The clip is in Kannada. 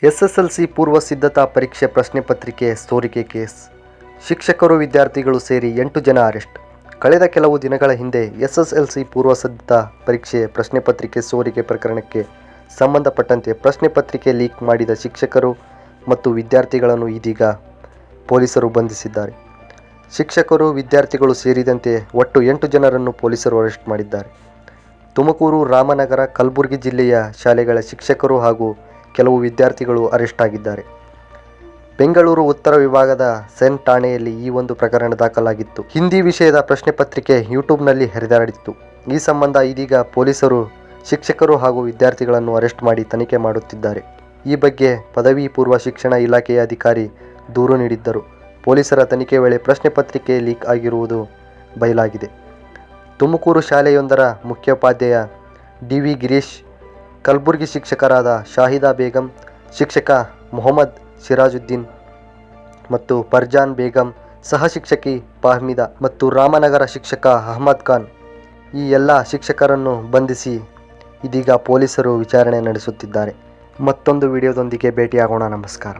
ಎಸ್ಎಸ್ಎಲ್ಸಿ ಪೂರ್ವ ಸಿದ್ಧತಾ ಪರೀಕ್ಷೆ ಪ್ರಶ್ನೆ ಪತ್ರಿಕೆ ಸೋರಿಕೆ ಕೇಸ್. ಶಿಕ್ಷಕರು ವಿದ್ಯಾರ್ಥಿಗಳು ಸೇರಿ 8 ಜನ ಅರೆಸ್ಟ್. ಕಳೆದ ಕೆಲವು ದಿನಗಳ ಹಿಂದೆ ಎಸ್ಎಸ್ಎಲ್ಸಿ ಪೂರ್ವ ಸಿದ್ಧತಾ ಪರೀಕ್ಷೆ ಪ್ರಶ್ನೆ ಪತ್ರಿಕೆ ಸೋರಿಕೆ ಪ್ರಕರಣಕ್ಕೆ ಸಂಬಂಧಪಟ್ಟಂತೆ ಪ್ರಶ್ನೆ ಪತ್ರಿಕೆ ಲೀಕ್ ಮಾಡಿದ ಶಿಕ್ಷಕರು ಮತ್ತು ವಿದ್ಯಾರ್ಥಿಗಳನ್ನು ಇದೀಗ ಪೊಲೀಸರು ಬಂಧಿಸಿದ್ದಾರೆ. ಶಿಕ್ಷಕರು, ವಿದ್ಯಾರ್ಥಿಗಳು ಸೇರಿದಂತೆ ಒಟ್ಟು 8 ಜನರನ್ನು ಪೊಲೀಸರು ಅರೆಸ್ಟ್ ಮಾಡಿದ್ದಾರೆ. ತುಮಕೂರು, ರಾಮನಗರ, ಕಲಬುರಗಿ ಜಿಲ್ಲೆಯ ಶಾಲೆಗಳ ಶಿಕ್ಷಕರು ಹಾಗೂ ಕೆಲವು ವಿದ್ಯಾರ್ಥಿಗಳು ಅರೆಸ್ಟ್ ಆಗಿದ್ದಾರೆ. ಬೆಂಗಳೂರು ಉತ್ತರ ವಿಭಾಗದ ಸೆನ್ ಠಾಣೆಯಲ್ಲಿ ಈ ಒಂದು ಪ್ರಕರಣ ದಾಖಲಾಗಿತ್ತು. ಹಿಂದಿ ವಿಷಯದ ಪ್ರಶ್ನೆ ಪತ್ರಿಕೆ ಯೂಟ್ಯೂಬ್ನಲ್ಲಿ ಹರಿದಾಡಿತ್ತು. ಈ ಸಂಬಂಧ ಇದೀಗ ಪೊಲೀಸರು ಶಿಕ್ಷಕರು ಹಾಗೂ ವಿದ್ಯಾರ್ಥಿಗಳನ್ನು ಅರೆಸ್ಟ್ ಮಾಡಿ ತನಿಖೆ ಮಾಡುತ್ತಿದ್ದಾರೆ. ಈ ಬಗ್ಗೆ ಪದವಿ ಪೂರ್ವ ಶಿಕ್ಷಣ ಇಲಾಖೆಯ ಅಧಿಕಾರಿ ದೂರು ನೀಡಿದ್ದರು. ಪೊಲೀಸರ ತನಿಖೆ ವೇಳೆ ಪ್ರಶ್ನೆ ಪತ್ರಿಕೆ ಲೀಕ್ ಆಗಿರುವುದು ಬಯಲಾಗಿದೆ. ತುಮಕೂರು ಶಾಲೆಯೊಂದರ ಮುಖ್ಯೋಪಾಧ್ಯಾಯ ಡಿ.ವಿ. ಗಿರೀಶ್, ಕಲಬುರಗಿ ಶಿಕ್ಷಕರಾದ ಶಾಹಿದಾ ಬೇಗಂ, ಶಿಕ್ಷಕ ಮೊಹಮ್ಮದ್ ಸಿರಾಜುದ್ದೀನ್ ಮತ್ತು ಫರ್ಜಾನ್ ಬೇಗಂ, ಸಹ ಶಿಕ್ಷಕಿ ಫಹಮೀದಾ ಮತ್ತು ರಾಮನಗರ ಶಿಕ್ಷಕ ಅಹಮದ್ ಖಾನ್ ಈ ಎಲ್ಲ ಶಿಕ್ಷಕರನ್ನು ಬಂಧಿಸಿ ಇದೀಗ ಪೊಲೀಸರು ವಿಚಾರಣೆ ನಡೆಸುತ್ತಿದ್ದಾರೆ. ಮತ್ತೊಂದು ವಿಡಿಯೋದೊಂದಿಗೆ ಭೇಟಿಯಾಗೋಣ. ನಮಸ್ಕಾರ.